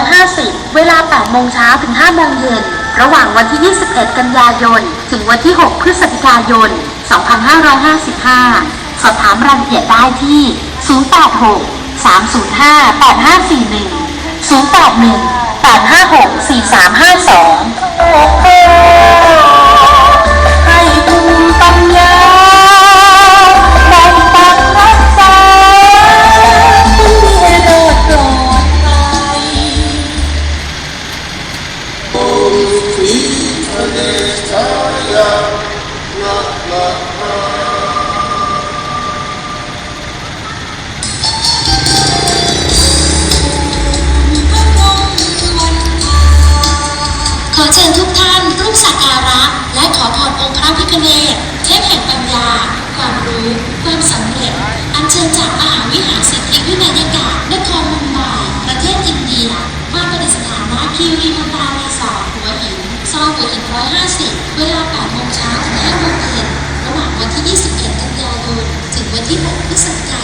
150 เวลา 8 โมงเช้าถึง 5 โมงเย็น ระหว่างวันที่ 21 กันยายน ถึงวันที่ 6 พฤศจิกายน 2555 สอบถามรายละเอียดได้ที่ 086 305 8541 081 856 4352 ให้ภูมิปัญญาแบ่งปันรักษาให้โลดปลอดภัย ขอเชิญทุกท่านร่วมสักการะและขอพรองค์พระพิฆเนศเทพแห่งปัญญาความรู้ความสำเร็จอัญเชิญจากมหาวิหารสิทธิวินัยกะนครมุมไบประเทศอินเดียมาประดิษฐานณคีรีมังกรรีสอร์ทหัวหินซอยหัวหิน150 เวลา 8 โมงเช้าถึง 5 โมงเย็นระหว่างวันที่ 21 กันยายน ถึงวันที่ 6 พฤศจิกายน